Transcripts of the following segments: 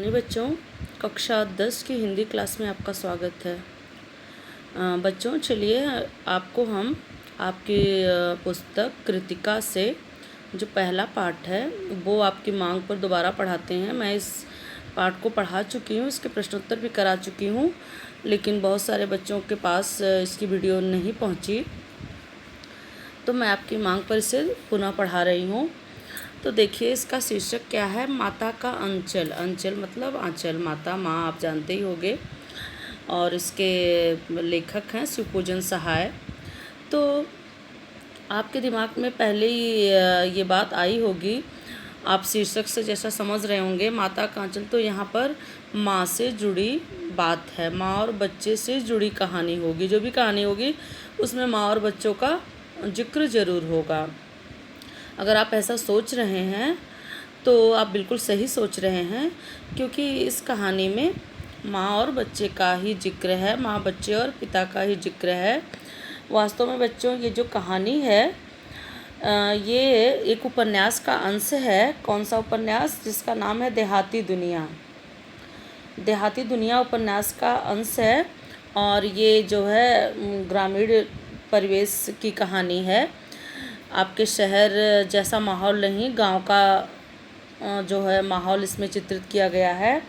Morning बच्चों, कक्षा 10 की हिंदी क्लास में आपका स्वागत है। बच्चों चलिए आपको हम आपकी पुस्तक कृतिका से जो पहला पाठ है वो आपकी मांग पर दोबारा पढ़ाते हैं। मैं इस पाठ को पढ़ा चुकी हूँ, इसके प्रश्नोत्तर भी करा चुकी हूँ, लेकिन बहुत सारे बच्चों के पास इसकी वीडियो नहीं पहुँची, तो मैं आपकी मांग पर इसे पुनः पढ़ा रही हूँ। तो देखिए इसका शीर्षक क्या है, माता का अंचल। अंचल मतलब आंचल, माता माँ आप जानते ही होंगे, और इसके लेखक हैं शिवपूजन सहाय। तो आपके दिमाग में पहले ही ये बात आई होगी, आप शीर्षक से जैसा समझ रहे होंगे माता का अंचल, तो यहाँ पर माँ से जुड़ी बात है, माँ और बच्चे से जुड़ी कहानी होगी। जो भी कहानी होगी उसमें माँ और बच्चों का जिक्र ज़रूर होगा। अगर आप ऐसा सोच रहे हैं तो आप बिल्कुल सही सोच रहे हैं, क्योंकि इस कहानी में माँ और बच्चे का ही जिक्र है, माँ बच्चे और पिता का ही जिक्र है। वास्तव में बच्चों ये जो कहानी है ये एक उपन्यास का अंश है। कौन सा उपन्यास? जिसका नाम है देहाती दुनिया। देहाती दुनिया उपन्यास का अंश है, और ये जो है ग्रामीण परिवेश की कहानी है। आपके शहर जैसा माहौल नहीं, गांव का जो है माहौल इसमें चित्रित किया गया है।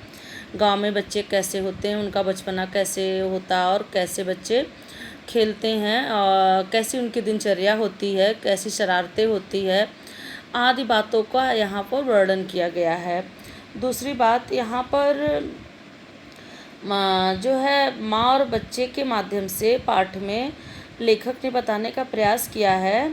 गांव में बच्चे कैसे होते हैं, उनका बचपना कैसे होता है, और कैसे बच्चे खेलते हैं, और कैसी उनकी दिनचर्या होती है, कैसी शरारतें होती है, आदि बातों का यहाँ पर वर्णन किया गया है। दूसरी बात, यहाँ पर जो है माँ और बच्चे के माध्यम से पाठ में लेखक ने बताने का प्रयास किया है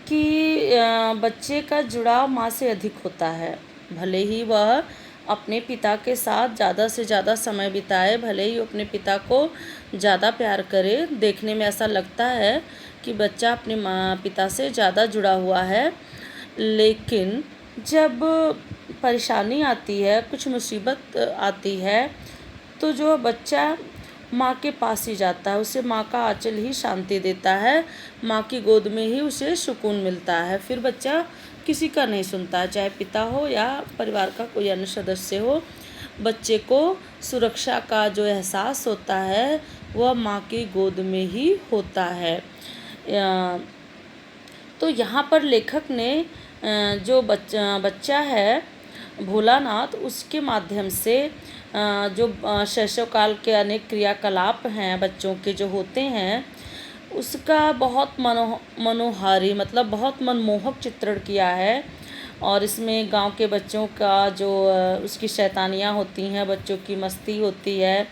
कि बच्चे का जुड़ाव माँ से अधिक होता है। भले ही वह अपने पिता के साथ ज़्यादा से ज़्यादा समय बिताए, भले ही अपने पिता को ज़्यादा प्यार करे, देखने में ऐसा लगता है कि बच्चा अपने माँ पिता से ज़्यादा जुड़ा हुआ है, लेकिन जब परेशानी आती है, कुछ मुसीबत आती है, तो जो बच्चा माँ के पास ही जाता है, उसे माँ का आंचल ही शांति देता है, माँ की गोद में ही उसे सुकून मिलता है। फिर बच्चा किसी का नहीं सुनता है, चाहे पिता हो या परिवार का कोई अन्य सदस्य हो। बच्चे को सुरक्षा का जो एहसास होता है वह माँ की गोद में ही होता है। तो यहाँ पर लेखक ने जो बच्चा है भोलानाथ, उसके माध्यम से जो शैशव काल के अनेक क्रियाकलाप हैं बच्चों के जो होते हैं, उसका बहुत मनोहारी मतलब बहुत मनमोहक चित्रण किया है। और इसमें गांव के बच्चों का जो उसकी शैतानियाँ होती हैं, बच्चों की मस्ती होती है,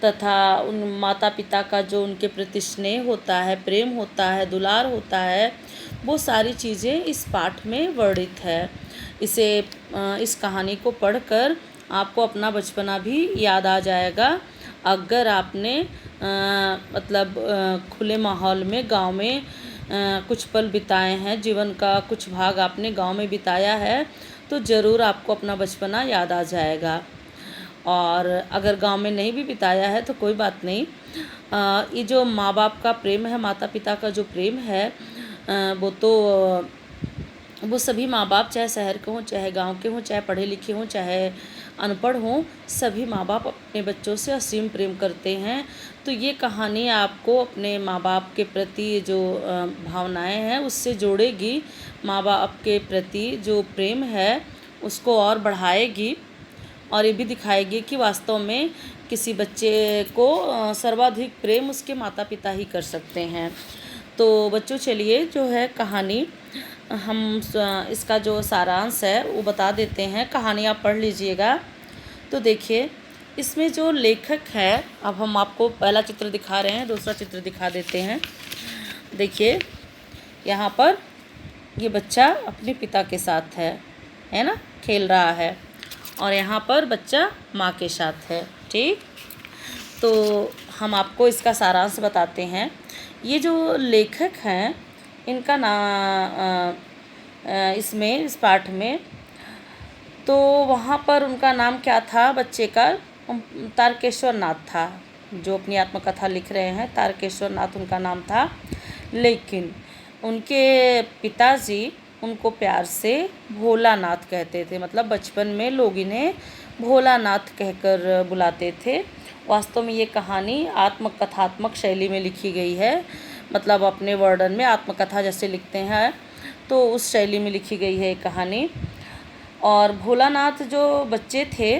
तथा उन माता पिता का जो उनके प्रति स्नेह होता है, प्रेम होता है, दुलार होता है, वो सारी चीज़ें इस पाठ में वर्णित है। इस कहानी को पढ़कर आपको अपना बचपना भी याद आ जाएगा। अगर आपने खुले माहौल में गांव में कुछ पल बिताए हैं, जीवन का कुछ भाग आपने गांव में बिताया है, तो ज़रूर आपको अपना बचपना याद आ जाएगा। और अगर गांव में नहीं भी बिताया है तो कोई बात नहीं, ये जो माँ बाप का प्रेम है, माता पिता का जो प्रेम है, वो सभी माँ बाप, चाहे शहर के हों, चाहे गांव के हों, चाहे पढ़े लिखे हों, चाहे अनपढ़ हों, सभी माँ बाप अपने बच्चों से असीम प्रेम करते हैं। तो ये कहानी आपको अपने माँ बाप के प्रति जो भावनाएं हैं उससे जोड़ेगी, माँ बाप के प्रति जो प्रेम है उसको और बढ़ाएगी, और ये भी दिखाएगी कि वास्तव में किसी बच्चे को सर्वाधिक प्रेम उसके माता पिता ही कर सकते हैं। तो बच्चों चलिए जो है कहानी हम इसका जो सारांश है वो बता देते हैं। कहानी आप पढ़ लीजिएगा। तो देखिए इसमें जो लेखक है, अब हम आपको पहला चित्र दिखा रहे हैं, दूसरा चित्र दिखा देते हैं। देखिए यहाँ पर ये बच्चा अपने पिता के साथ है ना, खेल रहा है, और यहाँ पर बच्चा माँ के साथ है। ठीक, तो हम आपको इसका सारांश बताते हैं। ये जो लेखक हैं इनका नाम इस पाठ में, तो वहाँ पर उनका नाम क्या था बच्चे का? तारकेश्वर नाथ था। जो अपनी आत्मकथा लिख रहे हैं तारकेश्वर नाथ उनका नाम था, लेकिन उनके पिताजी उनको प्यार से भोलानाथ कहते थे। मतलब बचपन में लोग इन्हें भोलानाथ कहकर बुलाते थे। वास्तव में ये कहानी आत्मकथात्मक शैली में लिखी गई है, मतलब अपने वर्णन में आत्मकथा जैसे लिखते हैं तो उस शैली में लिखी गई है ये कहानी। और भोलानाथ जो बच्चे थे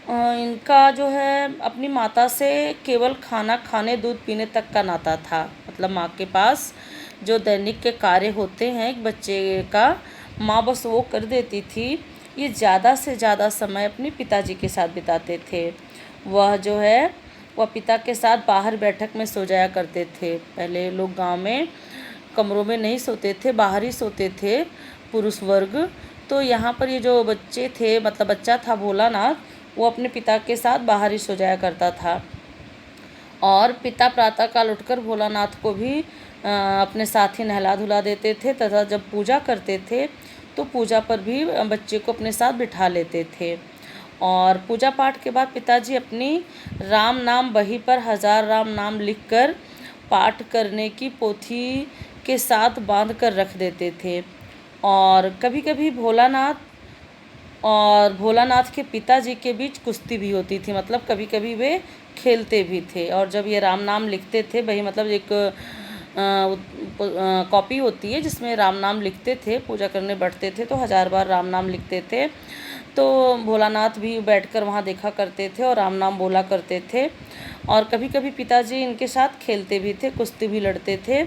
इनका जो है अपनी माता से केवल खाना खाने दूध पीने तक का नाता था। मतलब माँ के पास जो दैनिक के कार्य होते हैं एक बच्चे का, माँ बस वो कर देती थी। ये ज़्यादा से ज़्यादा समय अपने पिताजी के साथ बिताते थे। वह जो है वह पिता के साथ बाहर बैठक में सो जाया करते थे। पहले लोग गांव में कमरों में नहीं सोते थे, बाहर ही सोते थे पुरुष वर्ग। तो यहाँ पर ये जो बच्चे थे, मतलब बच्चा था भोलानाथ, वो अपने पिता के साथ बाहर ही सो जाया करता था। और पिता प्रातःकाल उठकर भोलानाथ को भी अपने साथ ही नहला धुला देते थे तथा जब पूजा करते थे तो पूजा पर भी बच्चे को अपने साथ बिठा लेते थे। और पूजा पाठ के बाद पिताजी अपनी राम नाम बही पर 1000 राम नाम लिखकर पाठ करने की पोथी के साथ बांध कर रख देते थे। और कभी कभी भोलानाथ के पिताजी के बीच कुश्ती भी होती थी, मतलब कभी कभी वे खेलते भी थे। और जब ये राम नाम लिखते थे, वही मतलब एक कॉपी होती है जिसमें राम नाम लिखते थे, पूजा करने बैठते थे तो 1000 बार राम नाम लिखते थे। तो भोलानाथ भी बैठकर वहाँ देखा करते थे और राम नाम बोला करते थे। और कभी कभी पिताजी इनके साथ खेलते भी थे, कुश्ती भी लड़ते थे।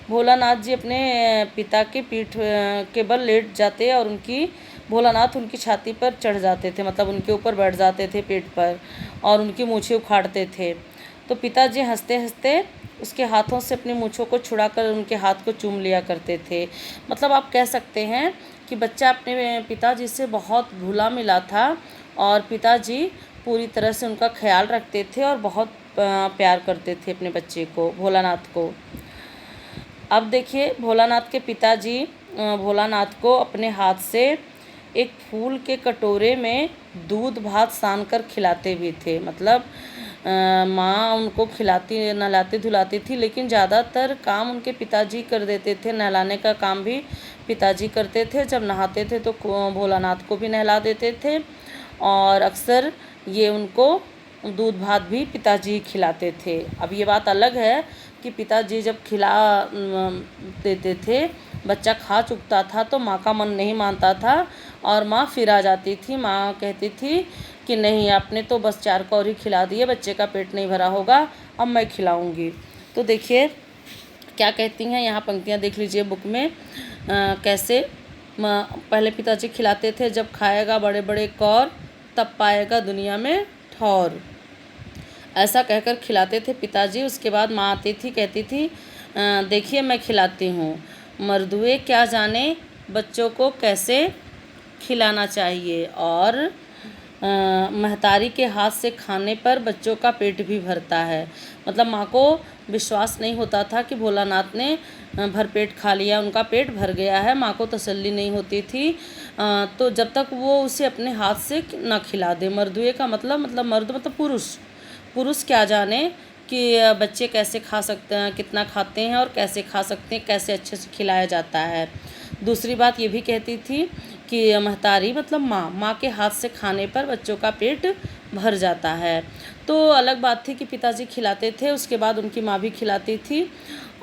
भोलानाथ जी अपने पिता के पीठ के बल लेट जाते और भोलानाथ उनकी छाती पर चढ़ जाते थे, मतलब उनके ऊपर बैठ जाते थे पेट पर, और उनकी मूछें उखाड़ते थे। तो पिताजी हंसते हंसते उसके हाथों से अपनी मूछों को छुड़ाकर उनके हाथ को चूम लिया करते थे। मतलब आप कह सकते हैं कि बच्चा अपने पिताजी से बहुत घुला मिला था और पिताजी पूरी तरह से उनका ख्याल रखते थे और बहुत प्यार करते थे अपने बच्चे को, भोलानाथ को। अब देखिए भोलानाथ के पिताजी भोलानाथ को अपने हाथ से एक फूल के कटोरे में दूध भात सान कर खिलाते भी थे। मतलब माँ उनको नहलाती धुलाती थी, लेकिन ज़्यादातर काम उनके पिताजी कर देते थे। नहलाने का काम भी पिताजी करते थे। जब नहाते थे तो भोलानाथ को भी नहला देते थे और अक्सर ये उनको दूध भात भी पिताजी खिलाते थे। अब ये बात अलग है कि पिताजी जब खिला देते थे, बच्चा खा चुकता था तो माँ का मन नहीं मानता था और माँ फिर आ जाती थी। माँ कहती थी कि नहीं, आपने तो बस 4 कौरी खिला दिए, बच्चे का पेट नहीं भरा होगा, अब मैं खिलाऊंगी। तो देखिए क्या कहती हैं यहाँ पंक्तियाँ देख लीजिए बुक में। कैसे पहले पिताजी खिलाते थे, जब खाएगा बड़े बड़े कौर तब पाएगा दुनिया में ठौर, ऐसा कहकर खिलाते थे पिताजी। उसके बाद माँ आती थी, कहती थी देखिए मैं खिलाती हूँ, मर्दुए क्या जाने बच्चों को कैसे खिलाना चाहिए। और महतारी के हाथ से खाने पर बच्चों का पेट भी भरता है। मतलब माँ को विश्वास नहीं होता था कि भोलानाथ ने भरपेट खा लिया, उनका पेट भर गया है। माँ को तसल्ली नहीं होती थी तो जब तक वो उसे अपने हाथ से ना खिला दे। मर्दुए का मतलब मर्द मतलब पुरुष क्या जाने कि बच्चे कैसे खा सकते हैं, कितना खाते हैं और कैसे खा सकते हैं, कैसे अच्छे से खिलाया जाता है। दूसरी बात ये भी कहती थी कि महतारी मतलब माँ के हाथ से खाने पर बच्चों का पेट भर जाता है। तो अलग बात थी कि पिताजी खिलाते थे, उसके बाद उनकी माँ भी खिलाती थी।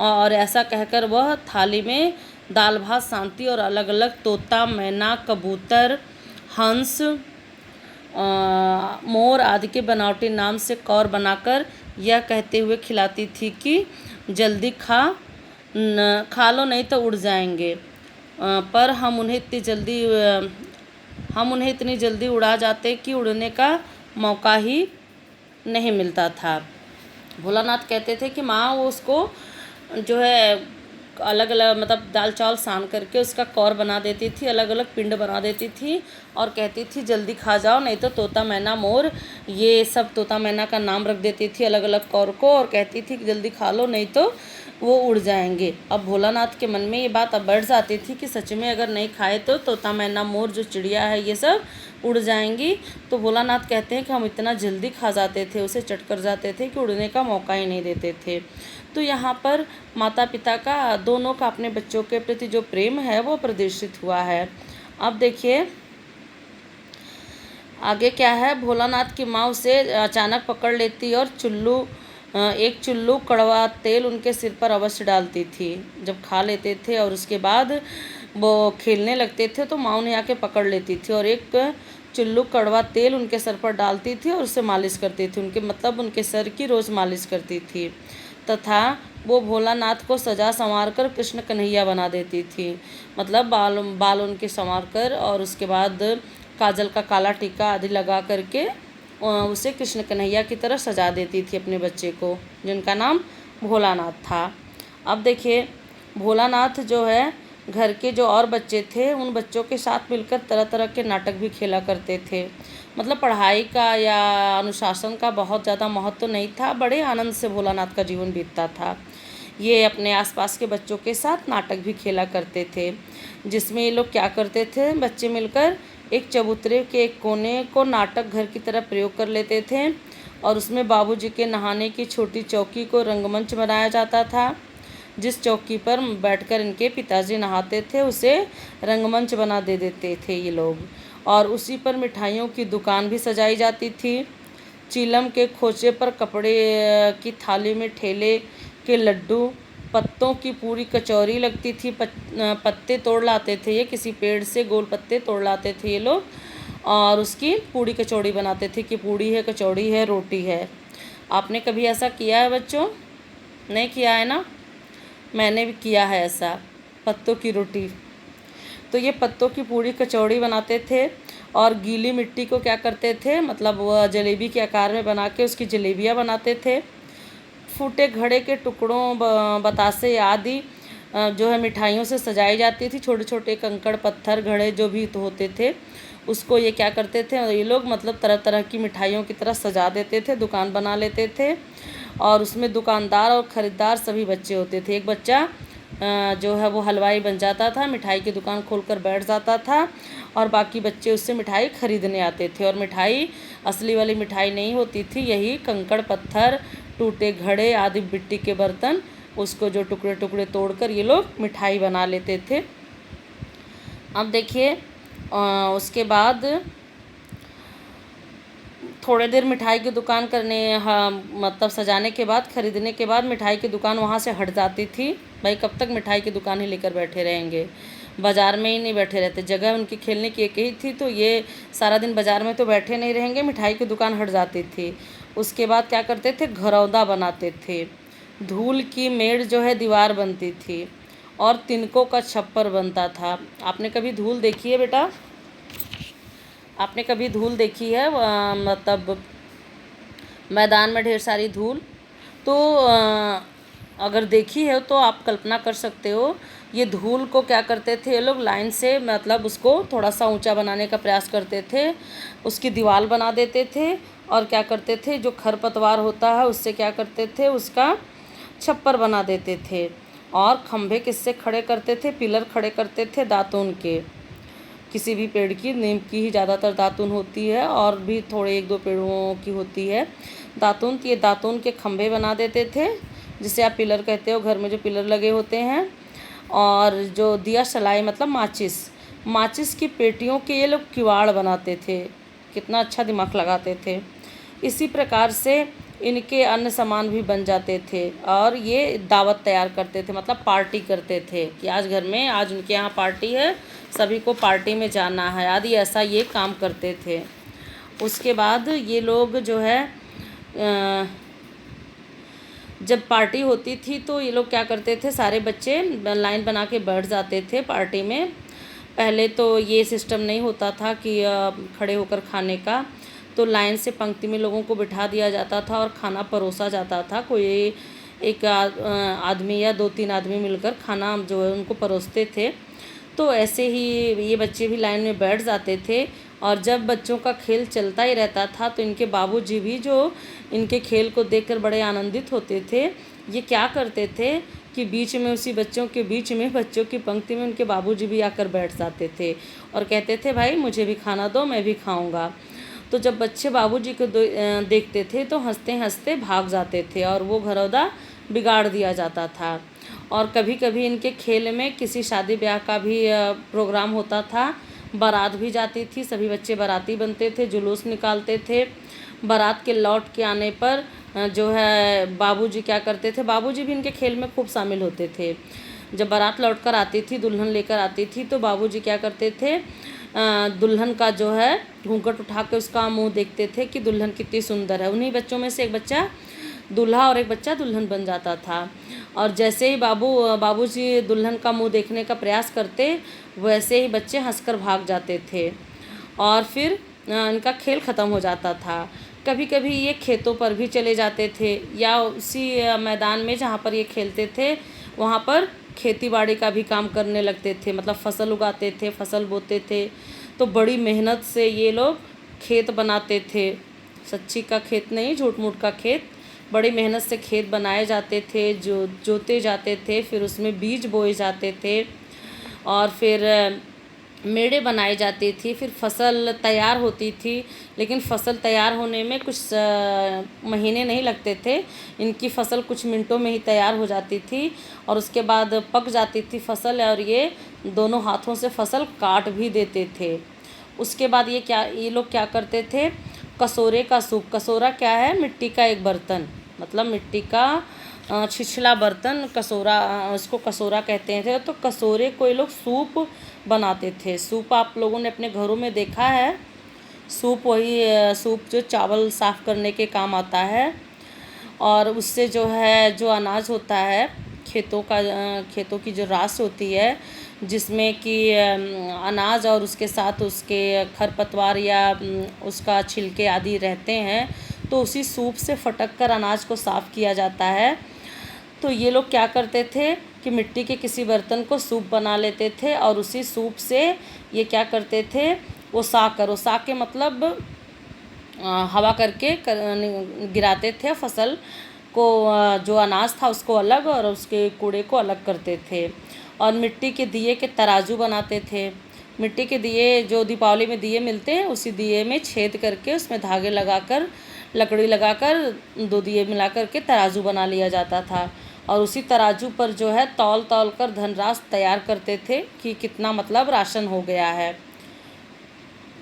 और ऐसा कहकर वह थाली में दाल भात सांती और अलग अलग तोता, मैना, कबूतर, हंस, मोर आदि के बनावटी नाम से कौर बनाकर यह कहते हुए खिलाती थी कि जल्दी खा लो नहीं तो उड़ जाएंगे। पर हम उन्हें इतनी जल्दी उड़ा जाते कि उड़ने का मौका ही नहीं मिलता था। भोलानाथ कहते थे कि माँ वो उसको जो है अलग अलग मतलब दाल चावल सान करके उसका कौर बना देती थी, अलग अलग पिंड बना देती थी और कहती थी जल्दी खा जाओ नहीं तो तोता, मैना, मोर, ये सब तोता मैना का नाम रख देती थी अलग अलग कौर को और कहती थी कि जल्दी खा लो नहीं तो वो उड़ जाएंगे। अब भोलानाथ के मन में ये बात अब बढ़ जाती थी कि सच में अगर नहीं खाए तो तोता, मैना, मोर जो चिड़िया है ये सब उड़ जाएंगी। तो भोलानाथ कहते हैं कि हम इतना जल्दी खा जाते थे, उसे चट कर जाते थे कि उड़ने का मौका ही नहीं देते थे। तो यहाँ पर माता पिता का दोनों का अपने बच्चों के प्रति जो प्रेम है वो प्रदर्शित हुआ है। अब देखिए आगे क्या है, भोलानाथ की माँ उसे अचानक पकड़ लेती और एक चुल्लू कड़वा तेल उनके सिर पर अवश्य डालती थी। जब खा लेते थे और उसके बाद वो खेलने लगते थे तो माँ उन्हें आके पकड़ लेती थी और एक चुल्लू कड़वा तेल उनके सर पर डालती थी और उससे मालिश करती थी, उनके सर की रोज़ मालिश करती थी तथा वो भोलानाथ को सजा संवार कर कृष्ण कन्हैया बना देती थी। मतलब बाल उनके संवार कर और उसके बाद काजल का काला टीका आदि लगा करके उसे कृष्ण कन्हैया की तरह सजा देती थी अपने बच्चे को, जिनका नाम भोलानाथ था। अब देखिए, भोलानाथ जो है घर के जो और बच्चे थे उन बच्चों के साथ मिलकर तरह तरह के नाटक भी खेला करते थे। मतलब पढ़ाई का या अनुशासन का बहुत ज़्यादा महत्व नहीं था, बड़े आनंद से भोलानाथ का जीवन बीतता था। ये अपने आसपास के बच्चों के साथ नाटक भी खेला करते थे, जिसमें ये लोग क्या करते थे, बच्चे मिलकर एक चबूतरे के एक कोने को नाटक घर की तरह प्रयोग कर लेते थे और उसमें बाबूजी के नहाने की छोटी चौकी को रंगमंच बनाया जाता था। जिस चौकी पर बैठकर इनके पिताजी नहाते थे उसे रंगमंच बना दे देते थे ये लोग, और उसी पर मिठाइयों की दुकान भी सजाई जाती थी। चीलम के खोचे पर कपड़े की थाली में ठेले के लड्डू, पत्तों की पूरी कचौरी लगती थी। पत्ते तोड़ लाते थे ये, किसी पेड़ से गोल पत्ते तोड़ लाते थे ये लोग और उसकी पूड़ी कचौड़ी बनाते थे कि पूड़ी है, कचौड़ी है, रोटी है। आपने कभी ऐसा किया है बच्चों? नहीं किया है ना? मैंने भी किया है ऐसा, पत्तों की रोटी। तो ये पत्तों की पूड़ी कचौड़ी बनाते थे और गीली मिट्टी को क्या करते थे, मतलब वह जलेबी के आकार में बना के उसकी जलेबियाँ बनाते थे। फूटे घड़े के टुकड़ों, बतासे आदि जो है मिठाइयों से सजाई जाती थी। छोटे छोटे कंकड़ पत्थर घड़े जो भी होते थे उसको ये क्या करते थे ये लोग, मतलब तरह तरह की मिठाइयों की तरह सजा देते थे, दुकान बना लेते थे और उसमें दुकानदार और ख़रीदार सभी बच्चे होते थे। एक बच्चा जो है वो हलवाई बन जाता था, मिठाई की दुकान खोलकर बैठ जाता था और बाकी बच्चे उससे मिठाई खरीदने आते थे। और मिठाई असली वाली मिठाई नहीं होती थी, यही कंकड़ पत्थर, टूटे घड़े आदि मिट्टी के बर्तन, उसको जो टुकड़े टुकड़े तोड़कर ये लोग मिठाई बना लेते थे। अब देखिए, उसके बाद थोड़े देर मिठाई की दुकान करने, हाँ मतलब सजाने के बाद, ख़रीदने के बाद मिठाई की दुकान वहाँ से हट जाती थी। भाई कब तक मिठाई की दुकान ही लेकर बैठे रहेंगे, बाज़ार में ही नहीं बैठे रहते। जगह उनकी खेलने की एक ही थी तो ये सारा दिन बाज़ार में तो बैठे नहीं रहेंगे, मिठाई की दुकान हट जाती थी। उसके बाद क्या करते थे, घरौदा बनाते थे। धूल की मेड़ जो है दीवार बनती थी और तिनकों का छप्पर बनता था। आपने कभी धूल देखी है बेटा? आपने कभी धूल देखी है? मतलब मैदान में ढेर सारी धूल, तो अगर देखी है तो आप कल्पना कर सकते हो। ये धूल को क्या करते थे ये लोग, लाइन से मतलब उसको थोड़ा सा ऊंचा बनाने का प्रयास करते थे, उसकी दीवार बना देते थे और क्या करते थे, जो खरपतवार होता है उससे क्या करते थे, उसका छप्पर बना देते थे। और खंभे किससे खड़े करते थे, पिलर खड़े करते थे दातून के। किसी भी पेड़ की, नीम की ही ज़्यादातर दातून होती है और भी थोड़े एक दो पेड़ों की होती है दातून। तो ये दातून के खंभे बना देते थे, जिसे आप पिलर कहते हो, घर में जो पिलर लगे होते हैं। और जो दिया सलाई मतलब माचिस की पेटियों के ये लोग किवाड़ बनाते थे। कितना अच्छा दिमाग लगाते थे। इसी प्रकार से इनके अन्य सामान भी बन जाते थे और ये दावत तैयार करते थे, मतलब पार्टी करते थे कि आज घर में, आज उनके यहाँ पार्टी है, सभी को पार्टी में जाना है आदि, ऐसा ये काम करते थे। उसके बाद ये लोग जो है जब पार्टी होती थी तो ये लोग क्या करते थे, सारे बच्चे लाइन बना के बैठ जाते थे पार्टी में। पहले तो ये सिस्टम नहीं होता था कि खड़े होकर खाने का, तो लाइन से पंक्ति में लोगों को बिठा दिया जाता था और खाना परोसा जाता था। कोई एक आदमी या दो तीन आदमी मिलकर खाना जो है उनको परोसते थे। तो ऐसे ही ये बच्चे भी लाइन में बैठ जाते थे और जब बच्चों का खेल चलता ही रहता था तो इनके बाबूजी भी जो इनके खेल को देखकर बड़े आनंदित होते थे, ये क्या करते थे कि बीच में, उसी बच्चों के बीच में, बच्चों की पंक्ति में उनके बाबूजी भी आकर बैठ जाते थे और कहते थे भाई मुझे भी खाना दो, मैं भी खाऊंगा। तो जब बच्चे बाबूजी को देखते थे तो हंसते हंसते भाग जाते थे और वो घरौदा बिगाड़ दिया जाता था। और कभी कभी इनके खेल में किसी शादी ब्याह का भी प्रोग्राम होता था बारात भी जाती थी, सभी बच्चे बाराती बनते थे, जुलूस निकालते थे। बारात के लौट के आने पर जो है बाबूजी क्या करते थे, बाबूजी भी इनके खेल में खूब शामिल होते थे। जब बारात लौट कर आती थी, दुल्हन लेकर आती थी, तो बाबूजी क्या करते थे, दुल्हन का जो है घूंघट उठा के उसका मुंह देखते थे कि दुल्हन कितनी सुंदर है। उन्हीं बच्चों में से एक बच्चा दूल्हा और एक बच्चा दुल्हन बन जाता था। और जैसे ही बाबूजी दुल्हन का मुंह देखने का प्रयास करते, वैसे ही बच्चे हंसकर भाग जाते थे और फिर इनका खेल ख़त्म हो जाता था। कभी कभी ये खेतों पर भी चले जाते थे या उसी मैदान में जहाँ पर ये खेलते थे वहाँ पर खेती बाड़ी का भी काम करने लगते थे, मतलब फसल उगाते थे, फसल बोते थे। तो बड़ी मेहनत से ये लोग खेत बनाते थे, सच्ची का खेत नहीं, झूठ मूठ का खेत। बड़ी मेहनत से खेत बनाए जाते थे, जो जोते जाते थे, फिर उसमें बीज बोए जाते थे और फिर मेड़े बनाई जाती थी, फिर फसल तैयार होती थी। लेकिन फसल तैयार होने में कुछ महीने नहीं लगते थे, इनकी फसल कुछ मिनटों में ही तैयार हो जाती थी और उसके बाद पक जाती थी फसल और ये दोनों हाथों से फसल काट भी देते थे। उसके बाद ये लोग क्या करते थे, कसोरे का सूप। कसोरा क्या है, मिट्टी का एक बर्तन, मतलब मिट्टी का छिछला बर्तन, कसोरा, उसको कसोरा कहते हैं। तो कसोरे को ये लोग सूप बनाते थे। सूप आप लोगों ने अपने घरों में देखा है, सूप वही सूप जो चावल साफ़ करने के काम आता है और उससे जो है जो अनाज होता है खेतों की जो रास होती है, जिसमें कि अनाज और उसके साथ उसके खरपतवार या उसका छिलके आदि रहते हैं, तो उसी सूप से फटक कर अनाज को साफ़ किया जाता है। तो ये लोग क्या करते थे कि मिट्टी के किसी बर्तन को सूप बना लेते थे और उसी सूप से ये क्या करते थे, ओसा के मतलब हवा करके गिराते थे फसल को, जो अनाज था उसको अलग और उसके कूड़े को अलग करते थे। और मिट्टी के दिए के तराजू बनाते थे। मिट्टी के दिए जो दीपावली में दिए मिलते हैं, उसी दिए में छेद करके उसमें धागे लगाकर, लकड़ी लगाकर 2 दिए मिला कर के तराजू बना लिया जाता था और उसी तराजू पर जो है तौल कर धनराशि तैयार करते थे कि कितना मतलब राशन हो गया है।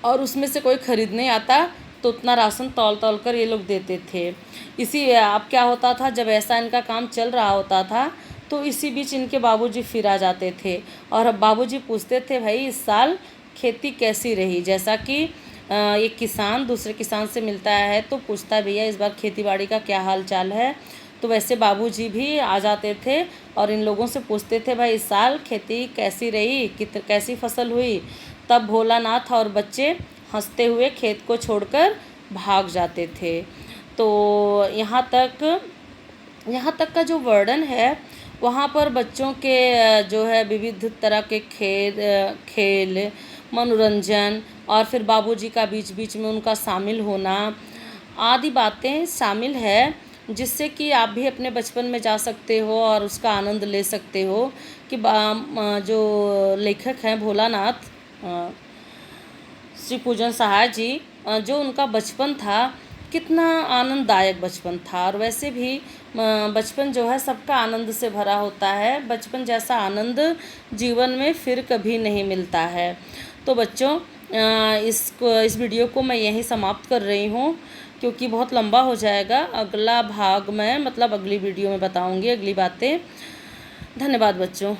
और उसमें से कोई खरीदने आता तो उतना राशन तौल कर ये लोग देते थे। अब क्या होता था, जब ऐसा इनका काम चल रहा होता था तो इसी बीच इनके बाबूजी फिर आ जाते थे और अब बाबूजी पूछते थे, भाई इस साल खेती कैसी रही। जैसा कि एक किसान दूसरे किसान से मिलता है तो पूछता है, भैया इस बार खेती बाड़ी का क्या हाल चाल है। तो वैसे बाबूजी भी आ जाते थे और इन लोगों से पूछते थे, भाई इस साल खेती कैसी रही, कैसी फसल हुई। तब भोलानाथ और बच्चे हंसते हुए खेत को छोड़कर भाग जाते थे। तो यहाँ तक का जो वर्णन है, वहाँ पर बच्चों के जो है विविध तरह के खेल, मनोरंजन और फिर बाबूजी का बीच बीच में उनका शामिल होना आदि बातें शामिल है, जिससे कि आप भी अपने बचपन में जा सकते हो और उसका आनंद ले सकते हो कि जो लेखक हैं भोलानाथ श्री पूजन सहाय जी, जो उनका बचपन था कितना आनंददायक बचपन था। और वैसे भी बचपन जो है सबका आनंद से भरा होता है। बचपन जैसा आनंद जीवन में फिर कभी नहीं मिलता है। तो बच्चों इस वीडियो को मैं यहीं समाप्त कर रही हूँ क्योंकि बहुत लंबा हो जाएगा। अगला भाग मैं मतलब अगली वीडियो में बताऊँगी अगली बातें। धन्यवाद बच्चों।